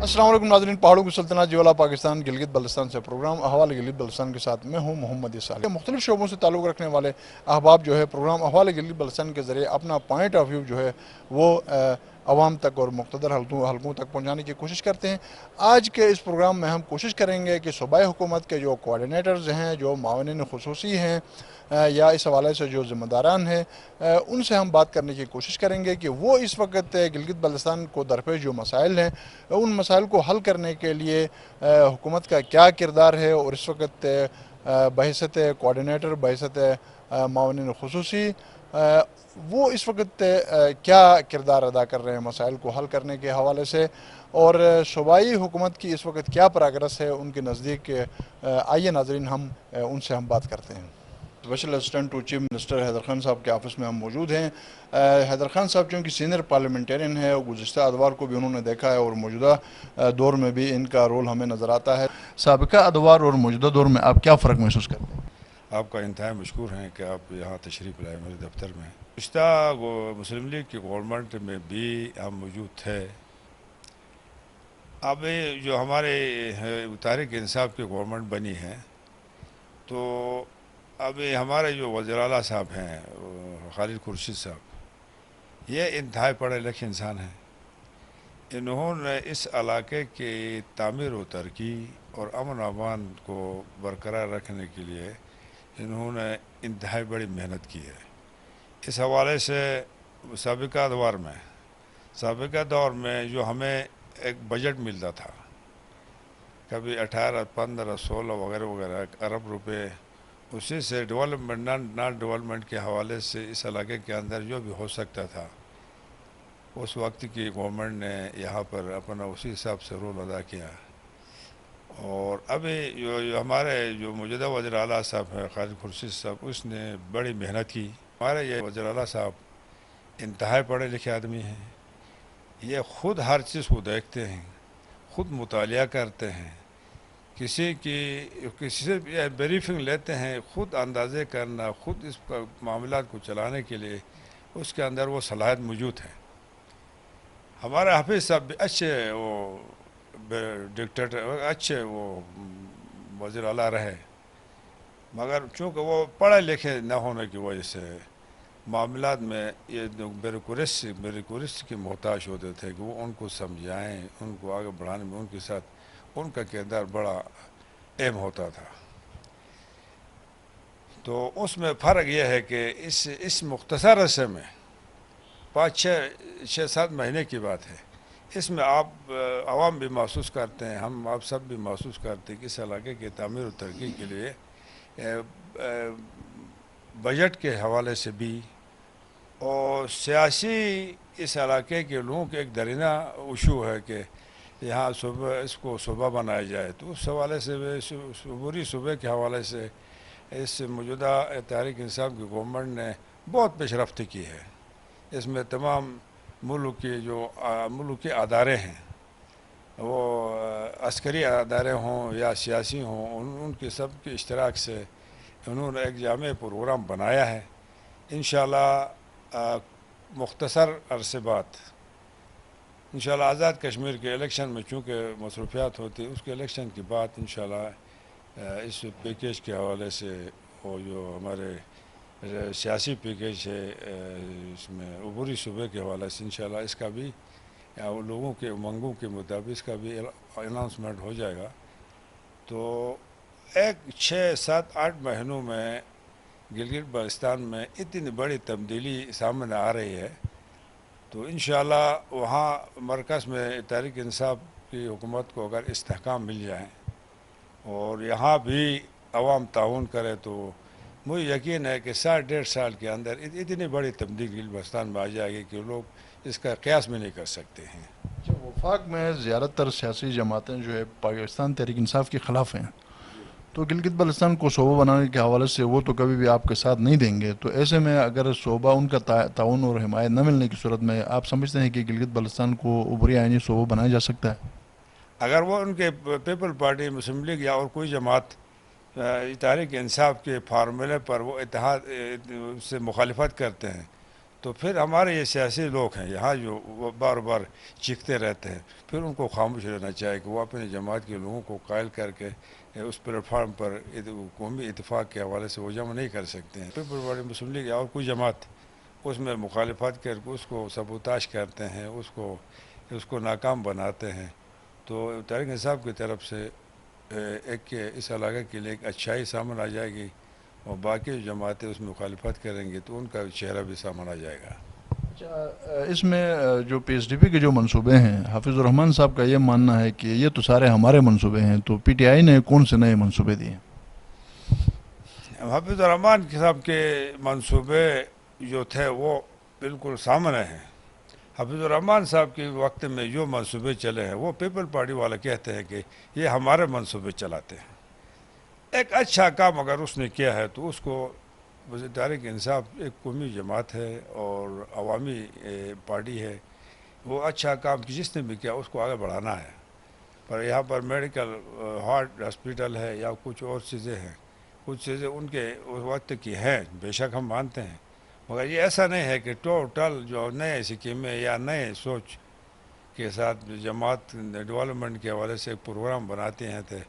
السلام علیکم ناظرین، پہاڑوں کی سلطنت جولا پاکستان گلگت بلتستان سے پروگرام احوال گلگت بلتستان کے ساتھ میں ہوں محمد صالح۔ مختلف شعبوں سے تعلق رکھنے والے احباب جو ہے پروگرام احوال گلگت بلتستان کے ذریعے اپنا پوائنٹ آف ویو جو ہے وہ عوام تک اور مقتدر حلقوں تک پہنچانے کی کوشش کرتے ہیں۔ آج کے اس پروگرام میں ہم کوشش کریں گے کہ صوبائی حکومت کے جو کوارڈینیٹرز ہیں، جو معاونین خصوصی ہیں یا اس حوالے سے جو ذمہ داران ہیں، ان سے ہم بات کرنے کی کوشش کریں گے کہ وہ اس وقت گلگت بلتستان کو درپیش جو مسائل ہیں ان مسائل کو حل کرنے کے لیے حکومت کا کیا کردار ہے، اور اس وقت بحیثیت کوارڈینیٹر، بحیثیت معاونین خصوصی وہ اس وقت کیا کردار ادا کر رہے ہیں مسائل کو حل کرنے کے حوالے سے، اور صوبائی حکومت کی اس وقت کیا پراگرس ہے ان کے نزدیک۔ آئیے ناظرین، ہم ان سے ہم بات کرتے ہیں۔ Special assistant to chief minister Haider Khan صاحب کے آفس میں ہم موجود ہیں۔ حیدر خان صاحب چونکہ سینئر پارلیمنٹرین ہے، اور گزشتہ ادوار کو بھی انہوں نے دیکھا ہے اور موجودہ دور میں بھی ان کا رول ہمیں نظر آتا ہے۔ سابقہ ادوار اور موجودہ دور میں آپ کیا فرق محسوس کرتے ہیں؟ آپ کا انتہائی مشکور ہیں کہ آپ یہاں تشریف لائے میرے دفتر میں۔ گزشتہ مسلم لیگ کی گورنمنٹ میں بھی ہم موجود تھے۔ اب جو ہمارے تحریک انصاف کی گورنمنٹ بنی ہے، تو اب ہمارے جو وزیر اعلیٰ صاحب ہیں خالد خورشید صاحب، یہ انتہائی پڑھے لکھے انسان ہیں۔ انہوں نے اس علاقے کی تعمیر و ترقی اور امن و امان کو برقرار رکھنے کے لیے انہوں نے انتہائی بڑی محنت کی ہے۔ اس حوالے سے سابقہ دور میں جو ہمیں ایک بجٹ ملتا تھا، کبھی 18، 15، 16 وغیرہ وغیرہ ارب روپے، اسی سے ڈیولپمنٹ نان ڈیولپمنٹ کے حوالے سے اس علاقے کے اندر جو بھی ہو سکتا تھا، اس وقت کی گورنمنٹ نے یہاں پر اپنا اسی حساب سے رول ادا کیا۔ اور ابھی جو ہمارے جو موجودہ وزیر اعلیٰ صاحب ہیں خالد خورشید صاحب، اس نے بڑی محنت کی۔ ہمارے یہ وزیر اعلیٰ صاحب انتہائی پڑھے لکھے آدمی ہیں، یہ خود ہر چیز کو دیکھتے ہیں، خود مطالعہ کرتے ہیں، کسی سے بریفنگ لیتے ہیں، خود اندازے کرنا، خود اس معاملات کو چلانے کے لیے اس کے اندر وہ صلاحیت موجود ہے۔ ہمارے حافظ صاحب بھی اچھے وہ ڈکٹیٹر، اچھے وہ وزیر اعلیٰ رہے، مگر چونکہ وہ پڑھے لکھے نہ ہونے کی وجہ سے معاملات میں یہ بیوروکریسی کے محتاج ہوتے تھے کہ وہ ان کو سمجھائیں، ان کو آگے بڑھانے میں ان کے ساتھ ان کا کردار بڑا اہم ہوتا تھا۔ تو اس میں فرق یہ ہے کہ اس مختصر عرصے میں 5-6-7 مہینے کی بات ہے، اس میں آپ عوام بھی محسوس کرتے ہیں، ہم آپ سب بھی محسوس کرتے ہیں کہ اس علاقے کی تعمیر و ترقی کے لیے بجٹ کے حوالے سے بھی اور سیاسی اس علاقے کے لوگوں کے ایک درینہ ایشو ہے کہ یہاں اس کو صوبہ بنایا جائے، تو اس حوالے سے عبوری صوبے کے حوالے سے اس موجودہ تحریک انصاف کی گورنمنٹ نے بہت پیش رفت کی ہے۔ اس میں تمام ملک کے ادارے ہیں، وہ عسکری ادارے ہوں یا سیاسی ہوں، ان کے سب کے اشتراک سے انہوں نے ایک جامع پروگرام بنایا ہے۔ انشاءاللہ مختصر عرصے بعد انشاءاللہ آزاد کشمیر کے الیکشن میں چونکہ مصروفیات ہوتی، اس کے الیکشن کے بعد انشاءاللہ اس پیکیج کے حوالے سے وہ جو ہمارے سیاسی پیکیج ہے، اس میں عبوری صوبے کے حوالے سے انشاءاللہ اس کا بھی لوگوں کے امنگوں کے مطابق اس کا بھی اناؤنسمنٹ ہو جائے گا۔ تو 6-7-8 مہینوں میں گلگت بلتستان میں اتنی بڑی تبدیلی سامنے آ رہی ہے، تو انشاءاللہ وہاں مرکز میں تحریک انصاف کی حکومت کو اگر استحکام مل جائے اور یہاں بھی عوام تعاون کرے، تو مجھے یقین ہے کہ 1.5 سال کے اندر اتنی بڑی تبدیلی گلگت بلتستان میں آ جائے گی کہ لوگ اس کا قیاس بھی نہیں کر سکتے ہیں۔ وفاق میں زیادہ تر سیاسی جماعتیں جو ہے پاکستان تحریک انصاف کے خلاف ہیں، تو گلگت بلتستان کو صوبہ بنانے کے حوالے سے وہ تو کبھی بھی آپ کے ساتھ نہیں دیں گے۔ تو ایسے میں اگر صوبہ ان کا تعاون اور حمایت نہ ملنے کی صورت میں آپ سمجھتے ہیں کہ گلگت بلتستان کو عبوری آئینی صوبہ بنایا جا سکتا ہے؟ اگر وہ ان کے پیپل پارٹی، مسلم لیگ یا اور کوئی جماعت تحریک انصاف کے فارمولے پر وہ اتحاد سے مخالفت کرتے ہیں، تو پھر ہمارے یہ سیاسی لوگ ہیں یہاں جو وہ بار بار چیختے رہتے ہیں، پھر ان کو خاموش رہنا چاہیے کہ وہ اپنے جماعت کے لوگوں کو قائل کر کے اس پلیٹ فارم پر قومی اتفاق کے حوالے سے وہ جمع نہیں کر سکتے ہیں۔ پیپل پارٹی مسلم لیگ اور کوئی جماعت اس میں مخالفت کر کے اس کو سبوتاش کرتے ہیں، اس کو ناکام بناتے ہیں، تو تحریک انصاف کی طرف سے ایک اس علاقے کے لیے ایک اچھائی سامنے آ جائے گی، اور باقی جو جماعتیں اس میں مخالفت کریں گی تو ان کا چہرہ بھی سامنے آ جائے گا۔ اس میں جو پی ایس ڈی پی کے جو منصوبے ہیں، حافظ الرحمان صاحب کا یہ ماننا ہے کہ یہ تو سارے ہمارے منصوبے ہیں، تو پی ٹی آئی نے کون سے نئے منصوبے دیے؟ حافظ الرحمان صاحب کے منصوبے جو تھے وہ بالکل سامنے ہیں۔ حافظ الرحمان صاحب کے وقت میں جو منصوبے چلے ہیں وہ پیپل پارٹی والے کہتے ہیں کہ یہ ہمارے منصوبے چلاتے ہیں۔ ایک اچھا کام اگر اس نے کیا ہے تو اس کو تحریک انصاف ایک قومی جماعت ہے اور عوامی پارٹی ہے، وہ اچھا کام جس نے بھی کیا اس کو آگے بڑھانا ہے۔ پر یہاں پر میڈیکل ہارٹ ہاسپٹل ہے یا کچھ اور چیزیں ہیں، کچھ چیزیں ان کے اس وقت کی ہیں، بے شک ہم مانتے ہیں، مگر یہ ایسا نہیں ہے کہ ٹوٹل جو نئے اسکیمیں یا نئے سوچ کے ساتھ جماعت ڈیولپمنٹ کے حوالے سے ایک پروگرام بناتے ہیں تھے،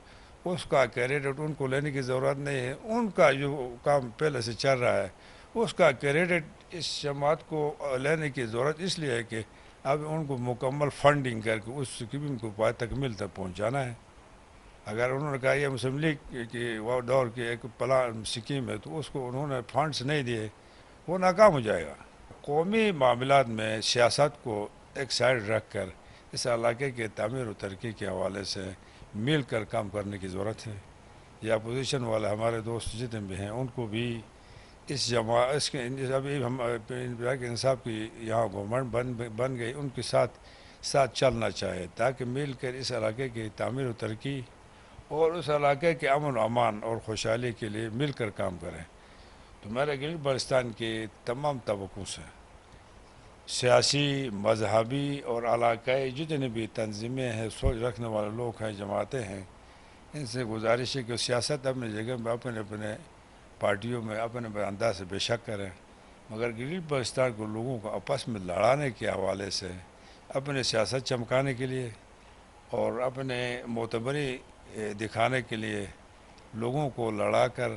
اس کا کریڈٹ ان کو لینے کی ضرورت نہیں ہے۔ ان کا جو کام پہلے سے چل رہا ہے اس کا کریڈٹ اس جماعت کو لینے کی ضرورت اس لیے ہے کہ اب ان کو مکمل فنڈنگ کر کے اس اسکیم کو پائے تکمیل تک پہنچانا ہے۔ اگر انہوں نے کہا یہ مسلم لیگ کی وہ دور کی ایک پلان اسکیم ہے تو اس کو انہوں نے فنڈس نہیں دیے، وہ ناکام ہو جائے گا۔ قومی معاملات میں سیاست کو ایک سائڈ رکھ کر اس علاقے کے تعمیر و ترقی کے حوالے سے مل کر کام کرنے کی ضرورت ہے۔ یہ اپوزیشن والے ہمارے دوست جتنے بھی ہیں ان کو بھی اس کے ابھی ہم تحریک انصاف کی یہاں گورنمنٹ بن گئی، ان کے ساتھ چلنا چاہے تاکہ مل کر اس علاقے کی تعمیر و ترقی اور اس علاقے کے امن و امان اور خوشحالی کے لیے مل کر کام کریں۔ تو میرے گلگت بلتستان کے تمام طبقوں سے سیاسی، مذہبی اور علاقائی جتنے بھی تنظیمیں ہیں، سوچ رکھنے والے لوگ ہیں، جماعتیں ہیں، ان سے گزارش ہے کہ سیاست اپنے جگہ میں اپنے پارٹیوں میں اپنے انداز سے بے شک کریں، مگر گلگت بلتستان کو لوگوں کو آپس میں لڑانے کے حوالے سے اپنے سیاست چمکانے کے لیے اور اپنے معتبری دکھانے کے لیے لوگوں کو لڑا کر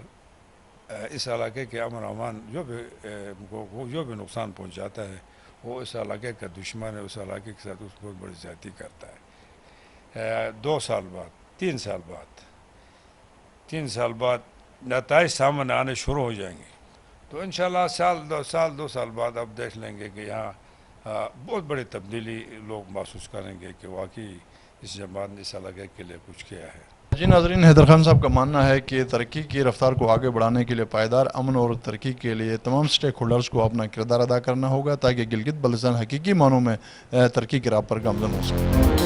اس علاقے کے امن و امان جو بھی نقصان پہنچاتا ہے وہ اس علاقے کا دشمن ہے، اس علاقے کے ساتھ اس کو بہت بڑی زیادتی کرتا ہے۔ 2 سال بعد 3 سال بعد نتائج سامنے آنے شروع ہو جائیں گے، تو انشاءاللہ دو سال بعد اب دیکھ لیں گے کہ یہاں بہت بڑی تبدیلی لوگ محسوس کریں گے کہ واقعی اس جماعت نے اس علاقے کے لیے کچھ کیا ہے۔ جی ناظرین، حیدر خان صاحب کا ماننا ہے کہ ترقی کی رفتار کو آگے بڑھانے کے لیے پائیدار امن اور ترقی کے لیے تمام سٹیک ہولڈرز کو اپنا کردار ادا کرنا ہوگا تاکہ گلگت بلتستان حقیقی معنوں میں ترقی کی راہ پر گامزن ہو سکے۔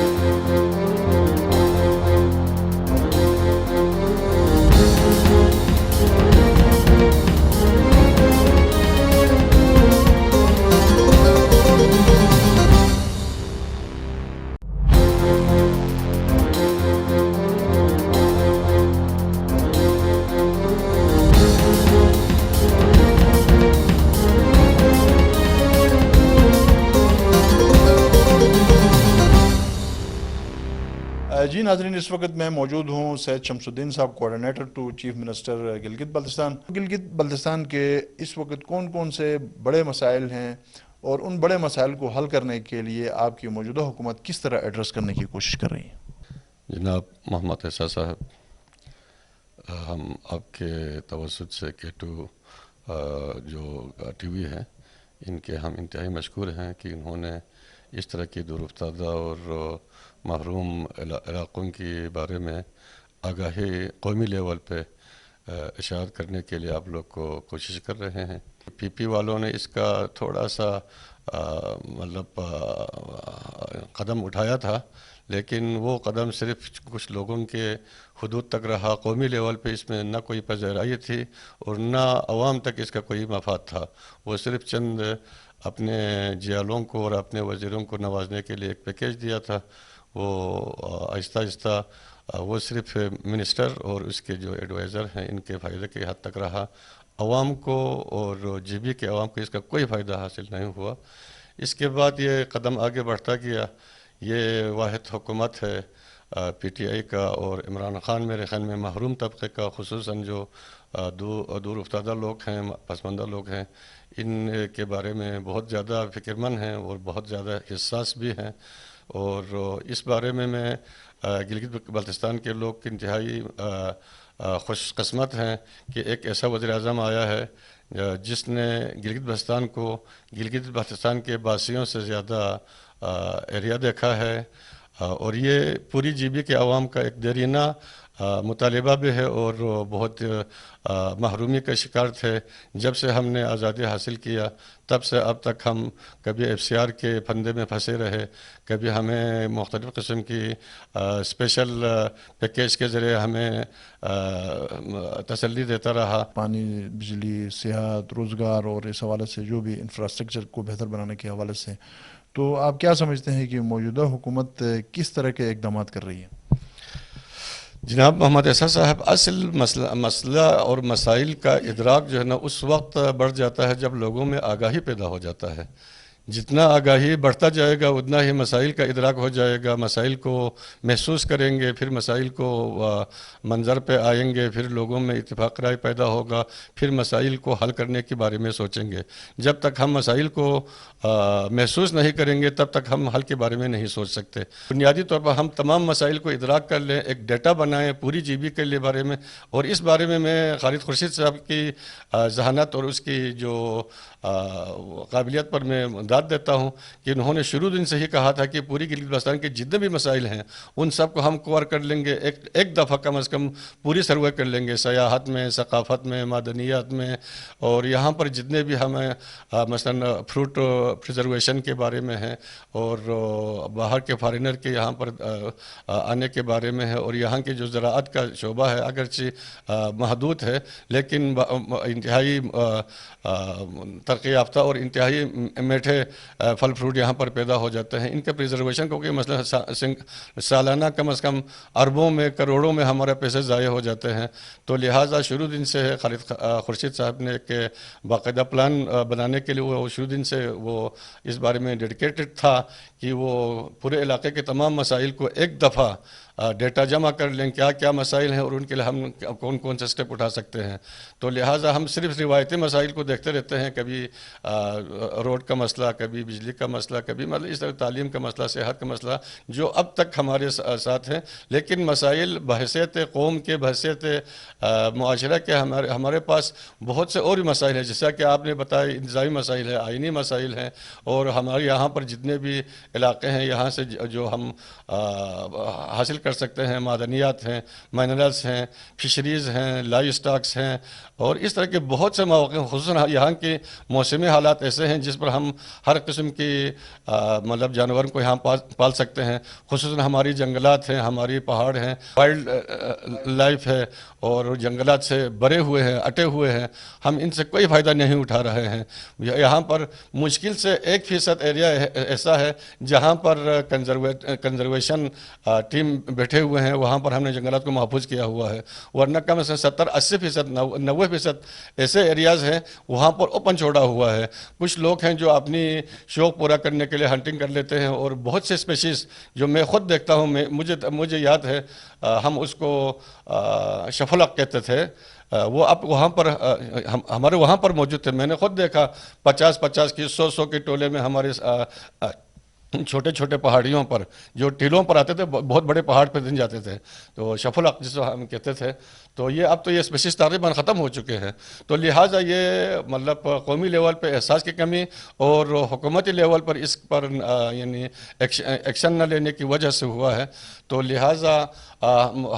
جی ناظرین، اس وقت میں موجود ہوں سید شمس الدین صاحب، coordinator to chief minister Gilgit Baltistan. Gilgit Baltistan کے اس وقت کون سے بڑے مسائل ہیں اور ان بڑے مسائل کو حل کرنے کے لیے آپ کی موجودہ حکومت کس طرح ایڈریس کرنے کی کوشش کر رہی ہے؟ جناب محمد احسان صاحب، ہم آپ کے توسط سے K2 جو ٹی وی ہے ان کے ہم انتہائی مشکور ہیں کہ انہوں نے اس طرح کی دور افتادہ اور محروم علاقوں کے بارے میں آگاہی قومی لیول پہ اشاعت کرنے کے لیے آپ لوگ کو کوشش کر رہے ہیں۔ پی پی والوں نے اس کا تھوڑا سا قدم اٹھایا تھا، لیکن وہ قدم صرف کچھ لوگوں کے حدود تک رہا، قومی لیول پہ اس میں نہ کوئی پذیرائی تھی اور نہ عوام تک اس کا کوئی مفاد تھا۔ وہ صرف چند اپنے جیالوں کو اور اپنے وزیروں کو نوازنے کے لیے ایک پیکیج دیا تھا۔ وہ آہستہ آہستہ وہ صرف منسٹر اور اس کے جو ایڈوائزر ہیں ان کے فائدے کے حد تک رہا، عوام کو اور جی بی کے عوام کو اس کا کوئی فائدہ حاصل نہیں ہوا۔ اس کے بعد یہ قدم آگے بڑھتا گیا۔ یہ واحد حکومت ہے پی ٹی آئی کا، اور عمران خان میرے خیال میں محروم طبقے کا، خصوصاً جو دور افتادہ لوگ ہیں، پسماندہ لوگ ہیں، ان کے بارے میں بہت زیادہ فکر مند ہیں اور بہت زیادہ حساس بھی ہیں۔ اور اس بارے میں گلگت بلتستان کے لوگ انتہائی خوش قسمت ہیں کہ ایک ایسا وزیر اعظم آیا ہے جس نے گلگت بلتستان کو گلگت بلتستان کے باسیوں سے زیادہ ایریا دیکھا ہے، اور یہ پوری جی بی کے عوام کا ایک دیرینہ مطالبہ بھی ہے، اور بہت محرومی کا شکار تھے۔ جب سے ہم نے آزادی حاصل کیا تب سے اب تک ہم کبھی ایف سی آر کے پھندے میں پھنسے رہے، کبھی ہمیں مختلف قسم کی اسپیشل پیکیج کے ذریعے ہمیں تسلی دیتا رہا۔ پانی، بجلی، صحت، روزگار اور اس حوالے سے جو بھی انفراسٹرکچر کو بہتر بنانے کے حوالے سے، تو آپ کیا سمجھتے ہیں کہ موجودہ حکومت کس طرح کے اقدامات کر رہی ہے؟ جناب محمد احسان صاحب، اصل مسئلہ اور مسائل کا ادراک جو ہے نا اس وقت بڑھ جاتا ہے جب لوگوں میں آگاہی پیدا ہو جاتا ہے۔ جتنا آگاہی بڑھتا جائے گا اتنا ہی مسائل کا ادراک ہو جائے گا، مسائل کو محسوس کریں گے، پھر مسائل کو منظر پہ آئیں گے، پھر لوگوں میں اتفاق رائے پیدا ہوگا، پھر مسائل کو حل کرنے کے بارے میں سوچیں گے۔ جب تک ہم مسائل کو محسوس نہیں کریں گے تب تک ہم حل کے بارے میں نہیں سوچ سکتے۔ بنیادی طور پر ہم تمام مسائل کو ادراک کر لیں، ایک ڈیٹا بنائیں پوری جی بی کے بارے میں، اور اس بارے میں خالد خورشید صاحب کی ذہانت اور اس کی جو قابلیت پر میں داد دیتا ہوں کہ انہوں نے شروع دن سے ہی کہا تھا کہ پوری گلگت بلتستان کے جتنے بھی مسائل ہیں ان سب کو ہم کور کر لیں گے، ایک دفعہ کم از کم پوری سروے کر لیں گے، سیاحت میں، ثقافت میں، معدنیات میں، اور یہاں پر جتنے بھی ہمیں مثلا فروٹ پریزرویشن کے بارے میں ہیں، اور باہر کے فارینر کے یہاں پر آنے کے بارے میں ہے، اور یہاں کے جو زراعت کا شعبہ ہے اگرچہ محدود ہے لیکن انتہائی ترقی یافتہ اور انتہائی میٹھے پھل فروٹ یہاں پر پیدا ہو جاتے ہیں۔ ان کے پریزرویشن کو کہ مثلا سالانہ کم از کم اربوں میں، کروڑوں میں ہمارے پیسے ضائع ہو جاتے ہیں، تو لہٰذا شروع دن سے خالد خورشید صاحب نے ایک باقاعدہ پلان بنانے کے لیے وہ شروع دن سے وہ اس بارے میں ڈیڈیکیٹڈ تھا کہ وہ پورے علاقے کے تمام مسائل کو ایک دفعہ ڈیٹا جمع کر لیں، کیا کیا مسائل ہیں اور ان کے لیے ہم کون کون سے سٹیپ اٹھا سکتے ہیں۔ تو لہٰذا ہم صرف روایتی مسائل کو دیکھتے رہتے ہیں، کبھی روڈ کا مسئلہ، کبھی بجلی کا مسئلہ، کبھی مطلب اس طرح تعلیم کا مسئلہ، صحت کا مسئلہ جو اب تک ہمارے ساتھ ہیں، لیکن مسائل بحیثیت قوم کے، بحیثیت معاشرہ کے ہمارے پاس بہت سے اور بھی مسائل ہیں، جیسا کہ آپ نے بتایا انتظامی مسائل ہیں، آئینی مسائل ہیں، اور ہمارے یہاں پر جتنے بھی علاقے ہیں یہاں سے جو ہم حاصل کر سکتے ہیں، معدنیات ہیں، مائنرلز ہیں، فشریز ہیں، لائیو سٹاکس ہیں، اور اس طرح کے بہت سے مواقع، خصوصاً یہاں کے موسمی حالات ایسے ہیں جس پر ہم ہر قسم کی مطلب جانوروں کو یہاں پال سکتے ہیں، خصوصاً ہماری جنگلات ہیں، ہماری پہاڑ ہیں، وائلڈ لائف ہے، اور جنگلات سے بھرے ہوئے ہیں، اٹے ہوئے ہیں، ہم ان سے کوئی فائدہ نہیں اٹھا رہے ہیں۔ یہاں پر مشکل سے 1% ایریا ایسا ہے جہاں پر کنزرویشن ٹیم بیٹھے ہوئے ہیں، وہاں پر ہم نے جنگلات کو محفوظ کیا ہوا ہے، ورنہ کم از کم 70-80%، 90% ایسے ایریاز ہیں وہاں پر اوپن چھوڑا ہوا ہے۔ کچھ لوگ ہیں جو اپنی شوق پورا کرنے کے لیے ہنٹنگ کر لیتے ہیں، اور بہت سے اسپیشیز جو میں خود دیکھتا ہوں، مجھے یاد ہے ہم اس کو شفلق کہتے تھے، وہ اب وہاں پر ہمارے وہاں پر موجود تھے، میں نے خود دیکھا 50 کی 100 کے ٹولے میں ہمارے چھوٹے چھوٹے پہاڑیوں پر جو ٹیلوں پر آتے تھے، بہت بڑے پہاڑ پہ دن جاتے تھے، تو شفلق جس کو ہم کہتے تھے، تو یہ اب تو یہ اسپیشیز تقریباً ختم ہو چکے ہیں۔ تو لہٰذا یہ مطلب قومی لیول پہ احساس کی کمی اور حکومتی لیول پر اس پر یعنی ایکشن نہ لینے کی وجہ سے ہوا ہے۔ تو لہٰذا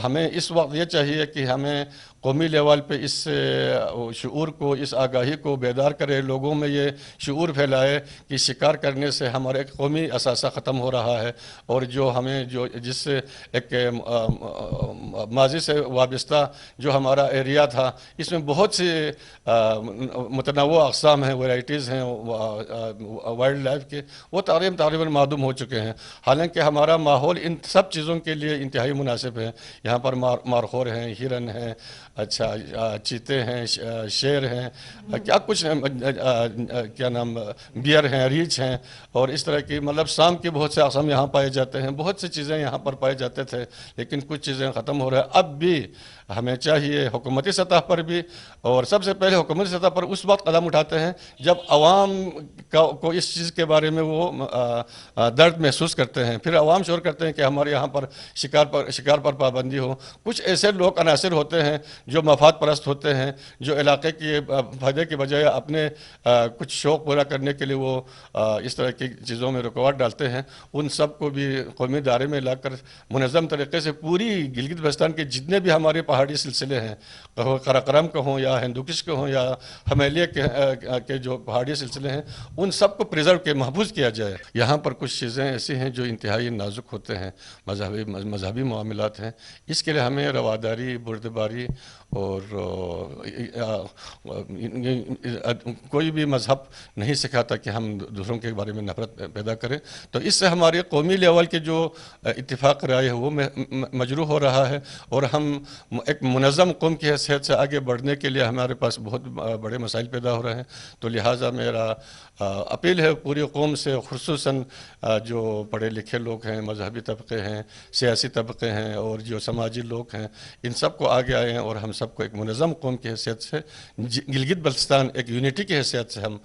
ہمیں اس وقت یہ چاہیے کہ ہمیں قومی لیول پہ اس شعور کو، اس آگاہی کو بیدار کرے، لوگوں میں یہ شعور پھیلائے کہ شکار کرنے سے ہمارا ایک قومی اثاثہ ختم ہو رہا ہے، اور جو ہمیں جس سے ایک ماضی سے وابستہ جو ہمارا ایریا تھا، اس میں بہت سی متنوع اقسام ہیں، ویرائٹیز ہیں وائلڈ لائف کے، وہ تقریباً معدوم ہو چکے ہیں، حالانکہ ہمارا ماحول ان سب چیزوں کے لیے انتہائی مناسب ہے۔ یہاں پر مارخور ہیں، ہرن ہیں، اچھا چیتے ہیں، شیر ہیں، کیا کچھ کیا نام بیئر ہیں، ریچھ ہیں، اور اس طرح کی مطلب سام کے بہت سے اقسام یہاں پائے جاتے ہیں، بہت سی چیزیں یہاں پر پائے جاتے تھے، لیکن کچھ چیزیں ختم ہو رہا ہے۔ اب بھی ہمیں چاہیے حکومتی سطح پر بھی، اور سب سے پہلے حکومتی سطح پر اس وقت قدم اٹھاتے ہیں جب عوام کو اس چیز کے بارے میں وہ درد محسوس کرتے ہیں، پھر عوام شور کرتے ہیں کہ ہمارے یہاں پر شکار پر پابندی ہو۔ کچھ ایسے لوگ عناصر ہوتے ہیں جو مفاد پرست ہوتے ہیں، جو علاقے کے فائدے کے بجائے اپنے کچھ شوق پورا کرنے کے لیے وہ اس طرح کی چیزوں میں رکاوٹ ڈالتے ہیں، ان سب کو بھی قومی دائرے میں لا کر منظم طریقے سے پوری گلگت بلتستان کے جتنے بھی ہمارے پہاڑی سلسلے ہیں، قراقرم کے ہوں یا ہندوکش کے ہوں یا ہمیلیہ کے جو پہاڑی سلسلے ہیں، ان سب کو پریزرو کے محفوظ کیا جائے۔ یہاں پر کچھ چیزیں ایسی ہیں جو انتہائی نازک ہوتے ہیں، مذہبی معاملات ہیں، اس کے لیے ہمیں رواداری، بردباری اور کوئی بھی مذہب نہیں سکھاتا کہ ہم دوسروں کے بارے میں نفرت پیدا کریں، تو اس سے ہمارے قومی لیول کے جو اتفاق رائے ہے وہ مجروح ہو رہا ہے، اور ہم ایک منظم قوم کی حیثیت سے آگے بڑھنے کے لیے ہمارے پاس بہت بڑے مسائل پیدا ہو رہے ہیں۔ تو لہٰذا میرا اپیل ہے پوری قوم سے، خصوصاً جو پڑھے لکھے لوگ ہیں، مذہبی طبقے ہیں، سیاسی طبقے ہیں، اور جو سماجی لوگ ہیں، ان سب کو آگے آئیں اور ہم سب کو ایک منظم قوم کی حیثیت سے، گلگت بلتستان ایک یونٹی کی حیثیت سے ہم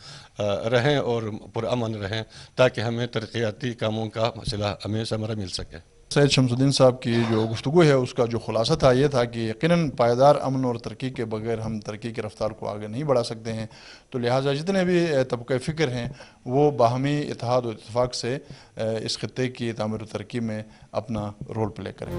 رہیں اور پرامن رہیں، تاکہ ہمیں ترقیاتی کاموں کا مسئلہ ہمیں ثمرہ مل سکے۔ سید شمس الدین صاحب کی جو گفتگو ہے اس کا جو خلاصہ تھا یہ تھا کہ یقیناً پائیدار امن اور ترقی کے بغیر ہم ترقی کی رفتار کو آگے نہیں بڑھا سکتے ہیں، تو لہٰذا جتنے بھی طبقہ فکر ہیں وہ باہمی اتحاد و اتفاق سے اس خطے کی تعمیر و ترقی میں اپنا رول پلے کریں۔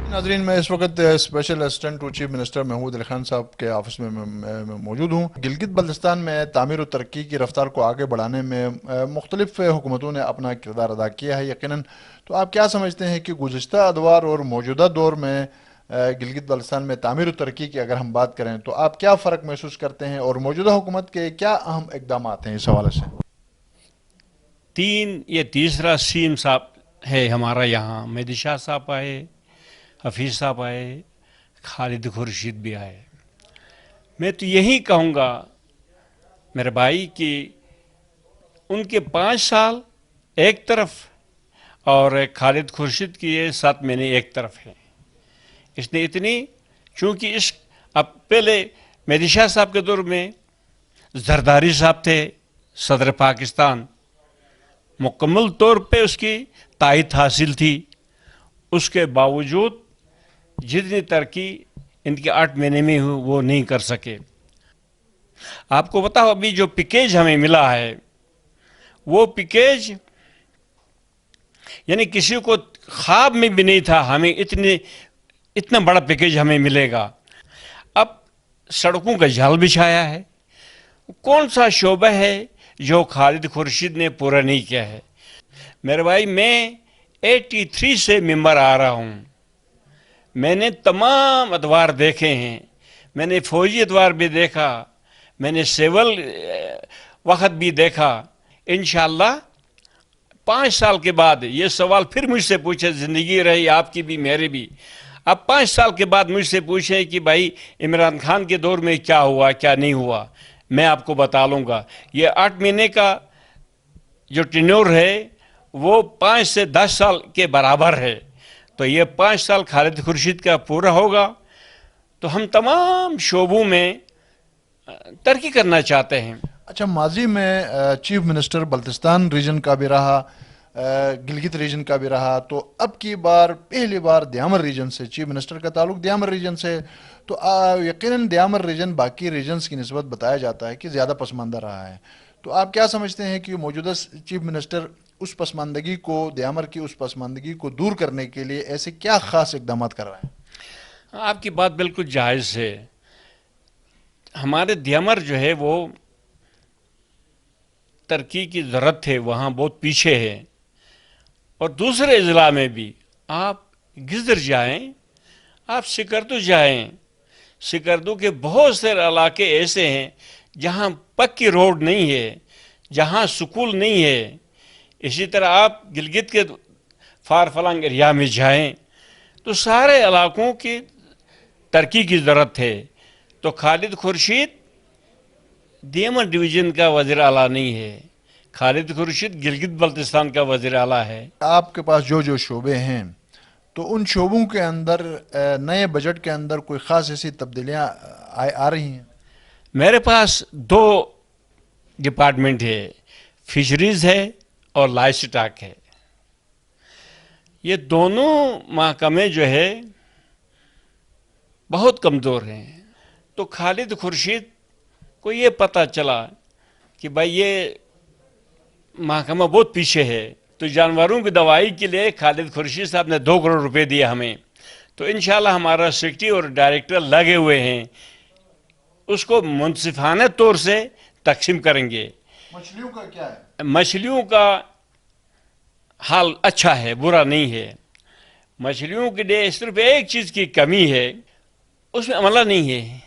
ناظرین، میں اس وقت special assistant to chief minister Mahmood Ali Khan صاحب کے آفس میں موجود ہوں۔ گلگت بلتستان میں تعمیر و ترقی کی رفتار کو آگے بڑھانے میں مختلف حکومتوں نے اپنا کردار ادا کیا ہے یقیناً، تو آپ کیا سمجھتے ہیں کہ گزشتہ ادوار اور موجودہ دور میں گلگت بلتستان میں تعمیر و ترقی کی اگر ہم بات کریں تو آپ کیا فرق محسوس کرتے ہیں، اور موجودہ حکومت کے کیا اہم اقدامات ہیں اس حوالے سے؟ یہ تیسرا سیم صاحب ہے ہمارا یہاں، مہدی شاہ صاحب آئے، حفیظ صاحب آئے، خالد خورشید بھی آئے۔ میں تو یہی کہوں گا میرے بھائی کہ ان کے 5 سال ایک طرف اور خالد خورشید کی 7 مہینے ایک طرف ہیں۔ اس نے اتنی، چونکہ اب پہلے مہدی شاہ صاحب کے دور میں زرداری صاحب تھے صدر پاکستان، مکمل طور پہ اس کی تائید حاصل تھی، اس کے باوجود جتنی ترقی ان کے 8 مہینے میں وہ نہیں کر سکے۔ آپ کو بتاؤ ابھی جو پیکیج ہمیں ملا ہے وہ پیکیج یعنی کسی کو خواب میں بھی نہیں تھا ہمیں اتنا بڑا پیکیج ہمیں ملے گا۔ اب سڑکوں کا جال بچھایا ہے، کون سا شعبہ ہے جو خالد خورشید نے پورا نہیں کیا ہے؟ میرے بھائی، میں 83 سے ممبر آ رہا ہوں، میں نے تمام ادوار دیکھے ہیں، میں نے فوجی ادوار بھی دیکھا، میں نے سیول وقت بھی دیکھا۔ انشاءاللہ 5 سال کے بعد یہ سوال پھر مجھ سے پوچھے، زندگی رہی آپ کی بھی میری بھی، اب 5 سال کے بعد مجھ سے پوچھیں کہ بھائی عمران خان کے دور میں کیا ہوا کیا نہیں ہوا، میں آپ کو بتا لوں گا۔ یہ 8 مہینے کا جو ٹینور ہے وہ 5 سے 10 سال کے برابر ہے، تو یہ 5 سال خالد خورشید کا پورا ہوگا تو ہم تمام شعبوں میں ترقی کرنا چاہتے ہیں۔ اچھا، ماضی میں چیف منسٹر بلتستان ریجن کا بھی رہا، گلگت ریجن کا بھی رہا، تو اب کی بار پہلی بار دیامر ریجن سے چیف منسٹر کا تعلق دیامر ریجن سے، تو یقیناً دیامر ریجن باقی ریجنز کی نسبت بتایا جاتا ہے کہ زیادہ پسماندہ رہا ہے، تو آپ کیا سمجھتے ہیں کہ موجودہ چیف منسٹر اس پسماندگی کو، دیامر کی اس پسماندگی کو دور کرنے کے لیے ایسے کیا خاص اقدامات کر رہے ہیں؟ آپ کی بات بالکل جائز ہے. ہمارے دیامر جو ہے وہ ترقی کی ضرورت ہے, وہاں بہت پیچھے ہے. اور دوسرے اضلاع میں بھی آپ گزر جائیں, آپ سکردو جائیں, سکردو کے بہت سے علاقے ایسے ہیں جہاں پکی روڈ نہیں ہے, جہاں سکول نہیں ہے. اسی طرح آپ گلگت کے فار فلنگ ایریا میں جائیں تو سارے علاقوں کی ترقی کی ضرورت ہے. تو خالد خورشید دیمر ڈویژن کا وزیر اعلیٰ نہیں ہے, خالد خورشید گلگت بلتستان کا وزیر اعلیٰ ہے. آپ کے پاس جو شعبے ہیں تو ان شعبوں کے اندر نئے بجٹ کے اندر کوئی خاص ایسی تبدیلیاں آ رہی ہیں؟ میرے پاس 2 ڈپارٹمنٹ ہے, فشریز ہے اور لائف سٹاک ہے. یہ دونوں محکمے جو ہے بہت کمزور ہیں. تو خالد خورشید کو یہ پتہ چلا کہ بھائی یہ محکمہ بہت پیچھے ہے, تو جانوروں کی دوائی کے لیے خالد خورشید صاحب نے 2 کروڑ روپے دیا ہمیں. تو انشاءاللہ ہمارا سیکرٹری اور ڈائریکٹر لگے ہوئے ہیں, اس کو منصفانہ طور سے تقسیم کریں گے. مچھلیوں کا کیا ہے؟ مچھلیوں کا حال اچھا ہے, برا نہیں ہے. مچھلیوں کے لیے صرف ایک چیز کی کمی ہے, اس میں عملہ نہیں ہے.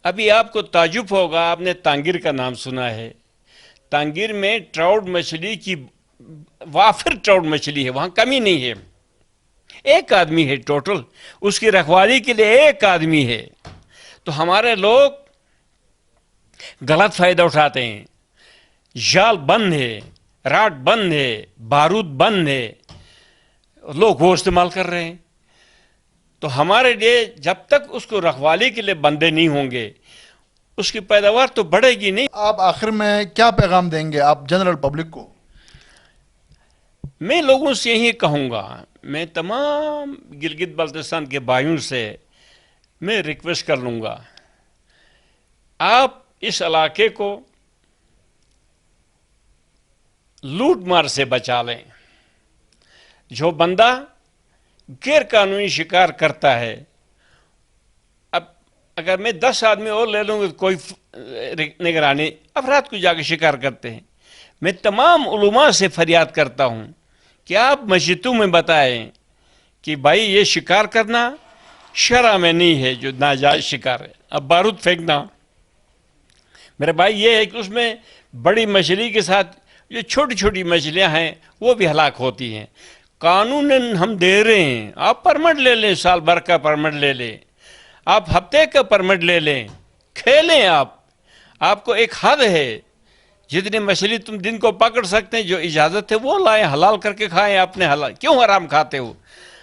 ابھی آپ کو تعجب ہوگا, آپ نے تانگیر کا نام سنا ہے. تانگیر میں ٹراؤٹ مچھلی کی وافر ٹراؤٹ مچھلی ہے, وہاں کمی نہیں ہے. ایک آدمی ہے ٹوٹل, اس کی رکھوالی کے لیے ایک آدمی ہے. تو ہمارے لوگ غلط فائدہ اٹھاتے ہیں. جال بند ہے, راڈ بند ہے, بارود بند ہے, لوگ وہ استعمال کر رہے ہیں. تو ہمارے لیے جب تک اس کو رکھوالی کے لیے بندے نہیں ہوں گے اس کی پیداوار تو بڑھے گی نہیں. آپ آخر میں کیا پیغام دیں گے آپ جنرل پبلک کو؟ میں لوگوں سے یہی کہوں گا, میں تمام گلگت بلتستان کے بھائیوں سے میں ریکویسٹ کر لوں گا, آپ اس علاقے کو لوٹ مار سے بچا لیں. جو بندہ غیر قانونی شکار کرتا ہے, اب اگر میں 10 آدمی اور لے لوں گا, کوئی نگرانی افراد کو جا کے شکار کرتے ہیں. میں تمام علماء سے فریاد کرتا ہوں کہ آپ مسجدوں میں بتائیں کہ بھائی یہ شکار کرنا شرع میں نہیں ہے, جو ناجائز شکار ہے. اب بارود پھینکنا میرے بھائی یہ ہے کہ اس میں بڑی مچھلی کے ساتھ جو چھوٹی چھوٹی مچھلیاں ہیں وہ بھی ہلاک ہوتی ہیں. قانون ہم دے رہے ہیں, آپ پرمٹ لے لیں, سال بھر کا پرمٹ لے لیں, آپ ہفتے کا پرمٹ لے لیں, کھیلیں. آپ کو ایک حد ہے, جتنی مچھلی تم دن کو پکڑ سکتے ہیں, جو اجازت ہے وہ لائیں, حلال کر کے کھائیں. اپنے حلال کیوں حرام کھاتے ہو؟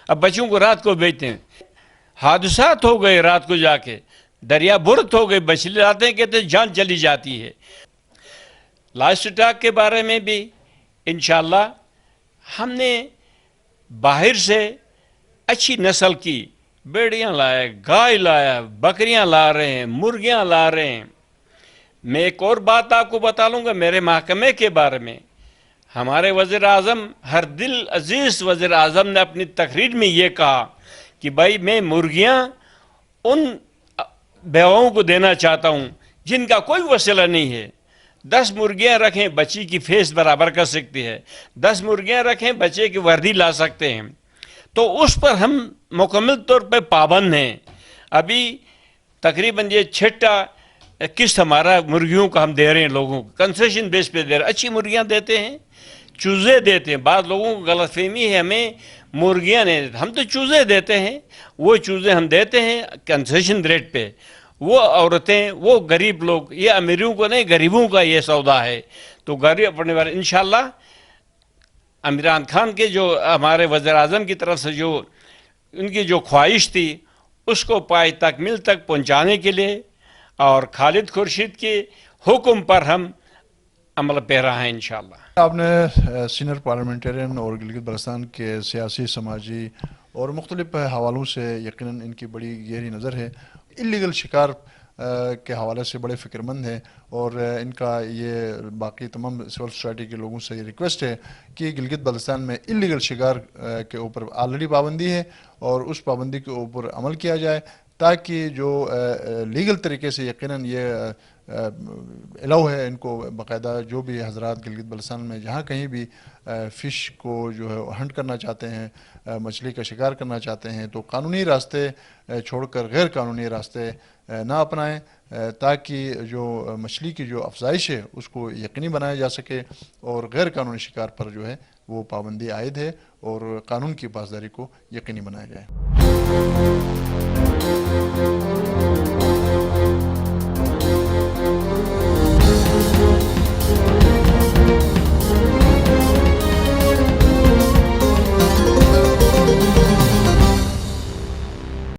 اب بچوں کو رات کو بیچتے ہیں, حادثات ہو گئے, رات کو جا کے دریا برت ہو گئے, مچھلی لاتے ہیں, کہتے ہیں جان چلی جاتی ہے. لائف سٹاک کے بارے میں بھی انشاءاللہ ہم نے باہر سے اچھی نسل کی بیڑیاں لائے, گائے لایا, بکریاں لا رہے ہیں, مرغیاں لا رہے ہیں. میں ایک اور بات آپ کو بتا لوں گا میرے محکمے کے بارے میں. ہمارے وزیر اعظم ہر دل عزیز وزیر اعظم نے اپنی تقریر میں یہ کہا کہ بھائی میں مرغیاں ان بیواؤں کو دینا چاہتا ہوں جن کا کوئی وسیلہ نہیں ہے. 10 مرغیاں رکھیں, بچی کی فیس برابر کر سکتی ہے. 10 مرغیاں رکھیں, بچے کی وردی لا سکتے ہیں. تو اس پر ہم مکمل طور پہ پابند ہیں. ابھی تقریباً یہ 6 قسط ہمارا مرغیوں کا ہم دے رہے ہیں لوگوں کو, کنسیشن بیس پہ دے رہے ہیں. اچھی مرغیاں دیتے ہیں, چوزے دیتے ہیں. بعض لوگوں کو غلط فہمی ہے ہمیں مرغیاں نہیں دیتے, ہم تو چوزے دیتے ہیں. وہ چوزے ہم دیتے ہیں کنسیشن ریٹ پہ. وہ عورتیں, وہ غریب لوگ, یہ امیروں کو نہیں غریبوں کا یہ سودا ہے. تو غریب اپنے والے انشاءاللہ عمران خان کے جو ہمارے وزیر اعظم کی طرف سے جو ان کی جو خواہش تھی اس کو پائے تکمیل تک پہنچانے کے لیے اور خالد خورشید کے حکم پر ہم عمل پیرا ہیں انشاءاللہ. آپ نے سینئر پارلیمنٹرین اور گلگت بلتستان کے سیاسی, سماجی اور مختلف حوالوں سے یقیناً ان کی بڑی گہری نظر ہے. اللیگل شکار کے حوالے سے بڑے فکرمند ہیں اور ان کا یہ باقی تمام سول سوسائٹی کے لوگوں سے یہ ریکویسٹ ہے کہ گلگت بلتستان میں انلیگل شکار کے اوپر آلریڈی پابندی ہے اور اس پابندی کے اوپر عمل کیا جائے تاکہ جو لیگل طریقے سے یقیناً یہ الاؤ ہے ان کو باقاعدہ جو بھی حضرات گلگت بلتستان میں جہاں کہیں بھی فش کو جو ہے ہنٹ کرنا چاہتے ہیں مچھلی کا شکار کرنا چاہتے ہیں تو قانونی راستے چھوڑ کر غیر قانونی راستے نہ اپنائیں تاکہ جو مچھلی کی جو افزائش ہے اس کو یقینی بنایا جا سکے اور غیر قانونی شکار پر جو ہے وہ پابندی عائد ہے اور قانون کی پاسداری کو یقینی بنایا جائے.